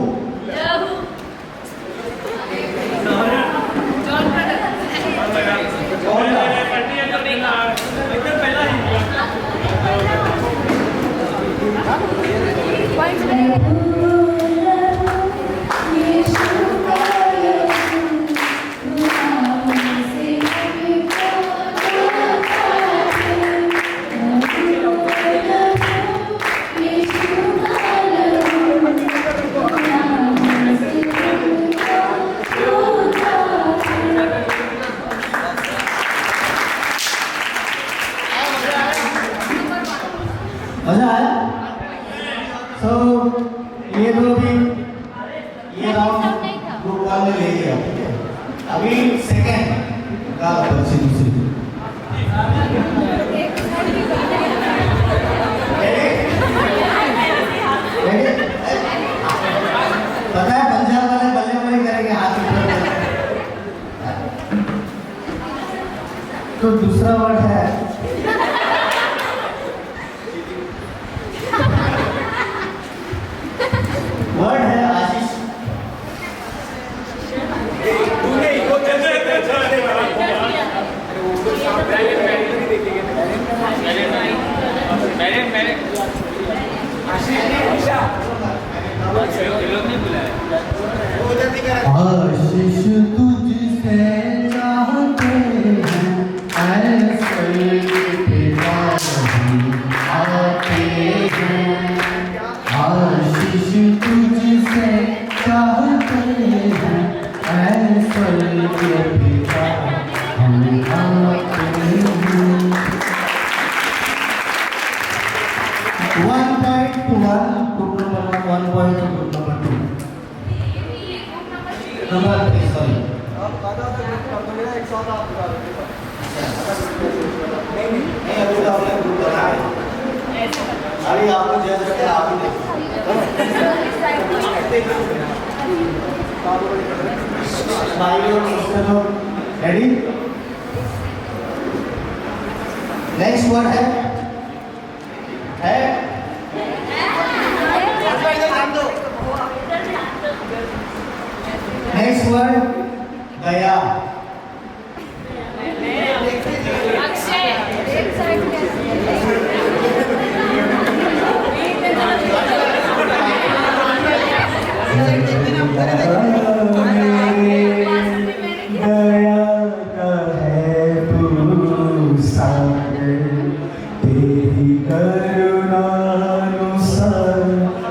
मजा आया? सो ये तो भी ये राउंड ग्रुप वन में ले लिया। ठीक है, अभी सेकंड का बच्चे दूसरी पता है पंजाब वाले बल्ले बल्ले करेंगे हाथ ऊपर। तो दूसरा वर्ड है वर्ड है आशीष। आशीष तुझसे चाहते हैं ऐसे पिता नहीं आते हैं। आशीष तुझसे चाहते हैं ऐसे पिता हम आते हैं। 1 point to 1, group number 1, 1 point to group number 2. Number 3, sorry. नहीं अभी तो हमने ग्रुप बनाया है। अभी आपको जज करके आप ही देखो। भाई और सिस्टर लोग रेडी? नेक्स्ट वर्ड है नेक्स्ट वर्ड गया।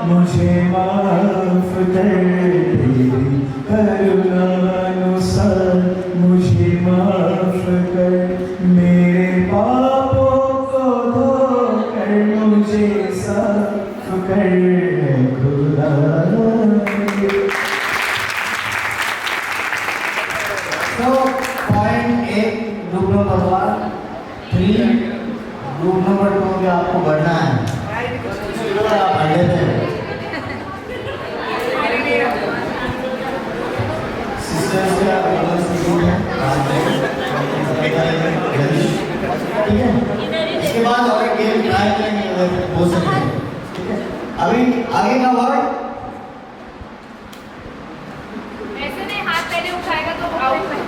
मुझे माफ कर, तेरी करुणानुसार मुझे माफ कर, मेरे पापों को धोकर मुझे साफ कर खुदा। तो point 1 group number 1, 3 group number 2 में आपको बढ़ना है। आप अंडे थे सिस्टर्स का ठीक है। इसके बाद और एक गेम ट्राई करेंगे। हो सकते हैं, ठीक है। अभी आगे का वर्ड ऐसे नहीं, हाथ पहले उठाएगा तो आउट है।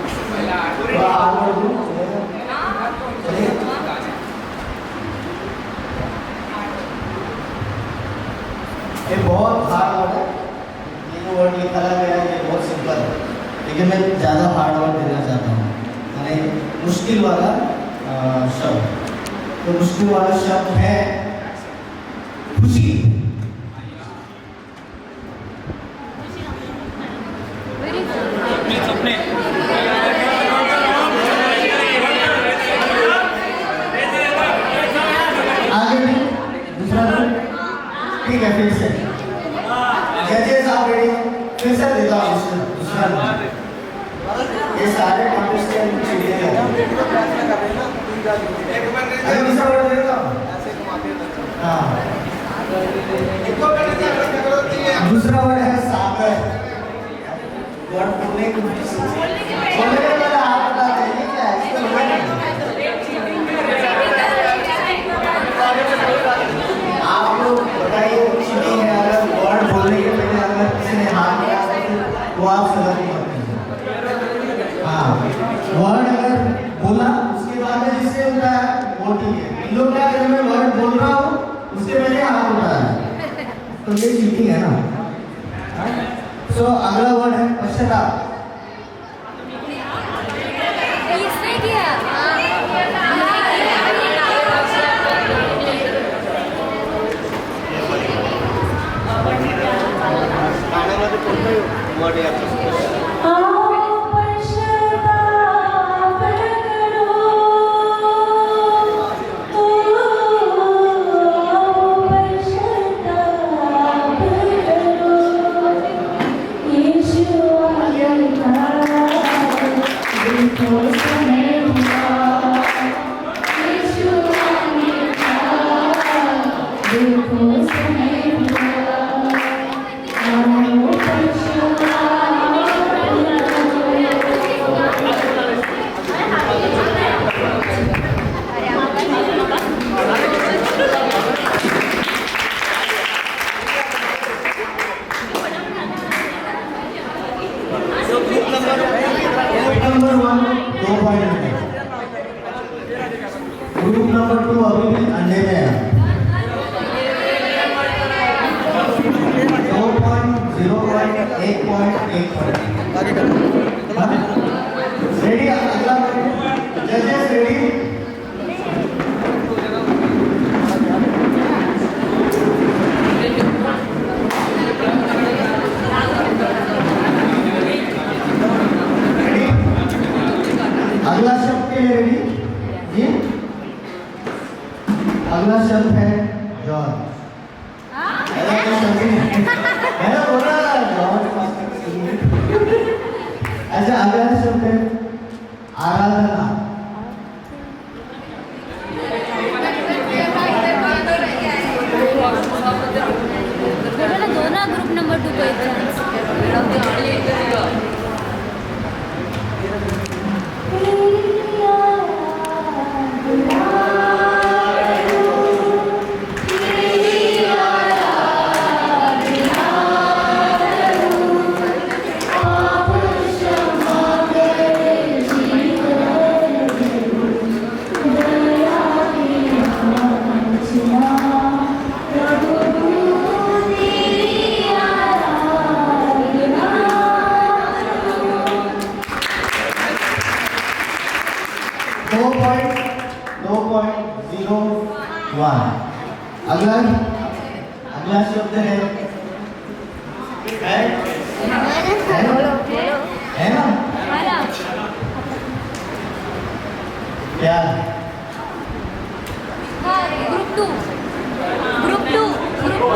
ये बहुत हार्ड वर्ड है। ये जो वर्ड लिखा गया है ये बहुत सिंपल है, लेकिन मैं ज़्यादा हार्ड वर्ड देना चाहता हूँ, यानी मुश्किल वाला शब्द। तो मुश्किल वाला शब्द है खुशी। आगे भी दूसरा वर्ड, ठीक है। फिर से जजेस आप रेडी? फिर से देता हूँ दूसरा वर्ड। ये सारे कॉन्टेस्टेंट चीजें हैं। अरे दूसरा वर्ड देता हूँ। हाँ, दूसरा वर्ड है सागर। वर्ड बोलने के पहले आप बता देंगे क्या है इसका वर्ड? आप लोग बताइए, चीटिंग है। अगर वर्ड बोलने के पहले अगर किसी ने हाथ लगाया तो आप सजा मत कीजिए। हाँ, वर्ड अगर बोला उसके बाद में जिससे होता है वो ठीक है। इन लोग क्या करें, मैं वर्ड बोल रहा हूँ उसके पहले हाथ उठाया तो ये चीटिंग है ना। सो अगला वर्ड है पश्चाताप। इसने किया। नंबर 1 2 पॉइंट है। ग्रुप नंबर 2 अभी भी अंडे में है। 2 point 0 point 1 point 1 point. Ready? अगला जजेस रेडी? अगला शब्द के लिए रेडी जी? अगला शब्द है जॉर्ज। मैंने बोला जॉर्ज। अच्छा, अगला शब्द है आराधना। दोनों ग्रुप नंबर 2 को अगला शब्द है ना प्यार। Group 2 group 2 2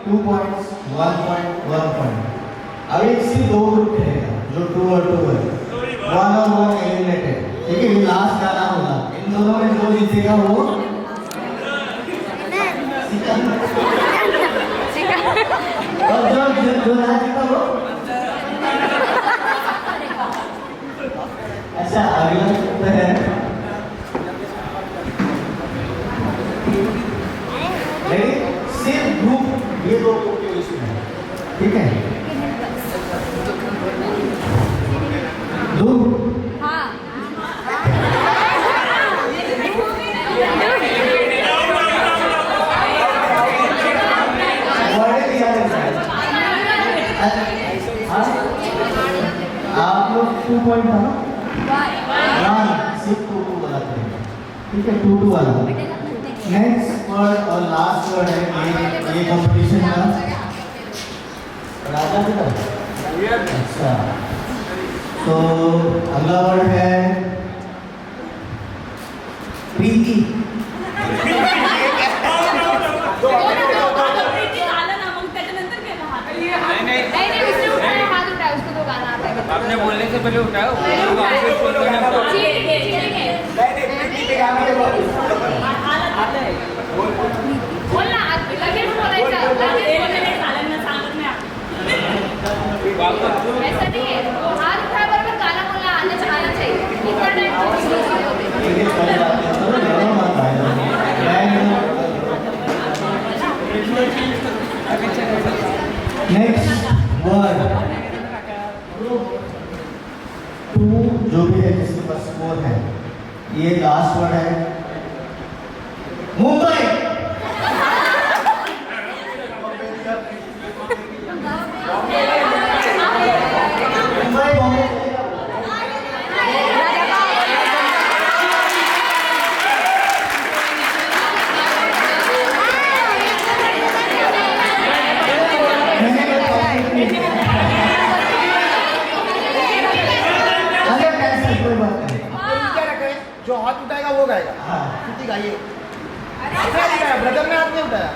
2 points, 1 point, 1 point. अभी सिर्फ 2 ग्रुप खेलेगा जो 2 और 2 है, 1 और 1 एलिमिनेटेड। ठीक है, ये लास्ट गाना होगा, इन दोनों में जो जीतेगा वो और जो ना जीता वो अच्छा। अगला शब्द है सिर्फ ग्रुप, ये 2 ग्रुप के बीच में, ठीक है। ग्रुप आप लोग 2 पॉइंट था ना, 1 सिर्फ 2 बनाते हैं, ठीक है, 2 वाला। नेक्स्ट वर्ड और लास्ट वर्ड है ये कंपटीशन का राजा की तरफ। अच्छा, तो अगला वर्ड है प्रीति। आपने बोलने से पहले उठाओ। बोलना लगेच बोलायचं, लगेच ऐसा नहीं है, हाथ उठाए बराबर गाना बोलना आना चाहिए। इतना नेक्स्ट वर्ड 2 जो भी है जिसके पास स्कोर है, ये लास्ट वर्ड है मुंबई। मुंबई बॉम्बे जो हाथ उठाएगा वो गाएगा। हाँ। किसी गाइए। ब्रदर ने हाथ नहीं उठाया।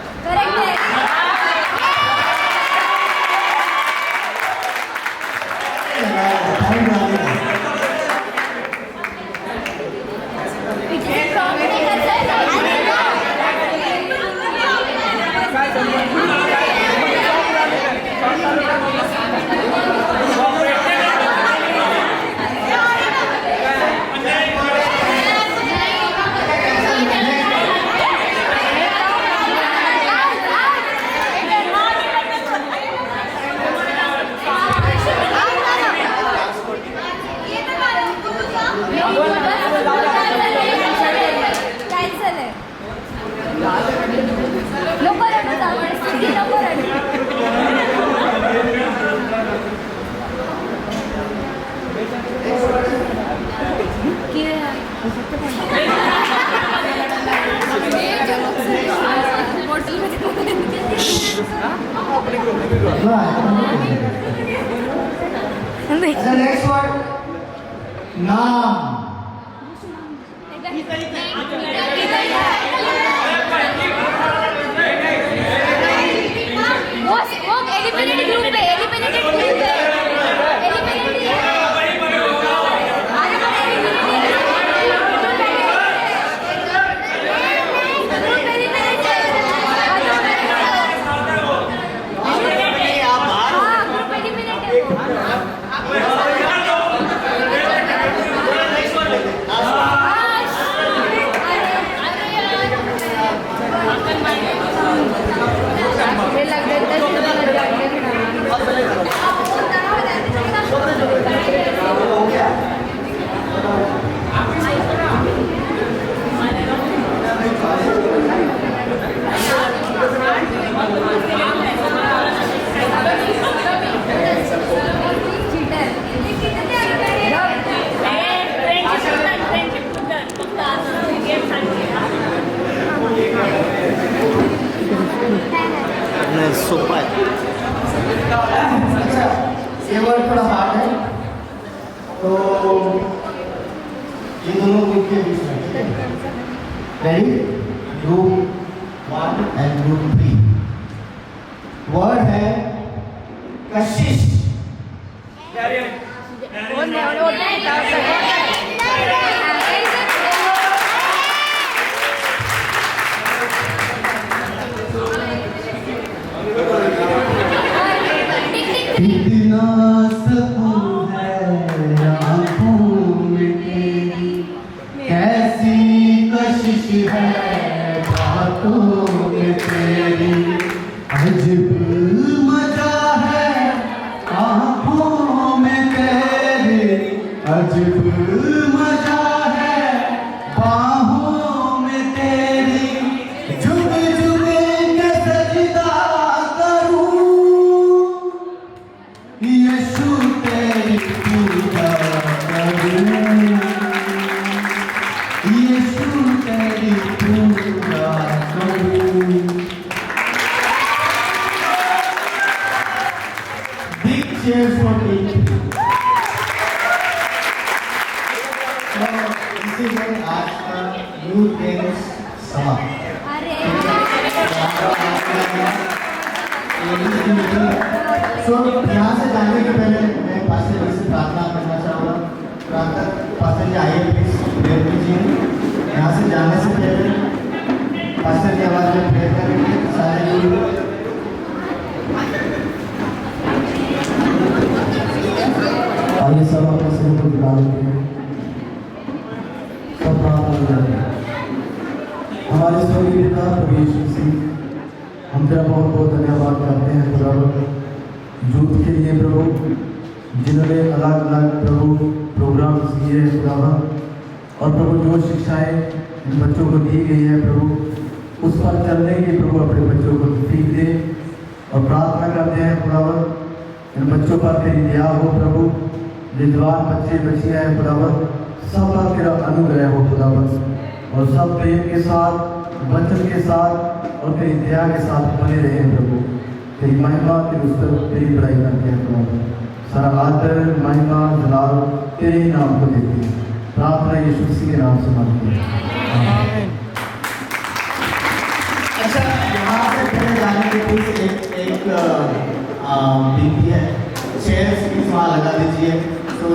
नेक्स्ट वर्ड नाम। वो एलिमिनेटेड ग्रुप पे, एलिमिनेटेड ग्रुप पे, सोपा है। अच्छा, ये वर्ड थोड़ा हार्ड है, तो ये दोनों ग्रुप के बीच में, ठीक है। Ready? Group 1 and group 3। Word है कशिश। इतना सुकून है आँखों में तेरी, कैसी कशिश है बातों में तेरी, अजब मजा है आँखों में तेरी, अजब मजा है बाहों में तेरी, झुक झुक के सजदा करूं, यीशु तेरी पूजा करूं, यीशु तेरी पूजा करूं। Big cheers for me. So, इसी में आज का यूथ गेम्स समाप्त। So, यहाँ से जाने के पहले मैं पास्टर जी से प्रार्थना करना चाहूँगा। पास्टर जी आइए प्लीज प्रेयर कीजिए। यहाँ से जाने से पहले पास्टर जी आवाज़ में प्रेयर करेंगे सारे लोग। आइए सब अपने सिर को झुका लेंगे, सब प्रार्थना करेंगे। हमारे स्वर्गीय पिता प्रभु यीशु मसीह, हम तेरा बहुत बहुत धन्यवाद करते हैं खुदा यूथ के लिए प्रभु, जिन्होंने अलग अलग प्रभु प्रोग्राम किए हैं खुदा, और प्रभु जो शिक्षाएं इन बच्चों को दी गई है प्रभु, उस पर चलने की प्रभु अपने बच्चों को सीख दे। और प्रार्थना करते हैं खुदा इन बच्चों पर तेरी दया हो प्रभु, विद्वान बच्चे बच्चियाँ हैं खुदा, सब पर तेरा अनुग्रह हो खुदा, और सब प्रेम के साथ वचन के साथ और तेरी दया के साथ बने रहे प्रभु। तेरी महिमा तेरी उस पर तेरी बड़ाई करते हैं प्रभु, सारा आदर महिमा जलाल तेरे ही नाम को देते हैं। प्रार्थना यीशु मसीह के नाम से मांगते हैं। अच्छा, यहाँ से पहले जाने के पीछे एक विनती है, चेयर्स की वहाँ लगा दीजिए। तो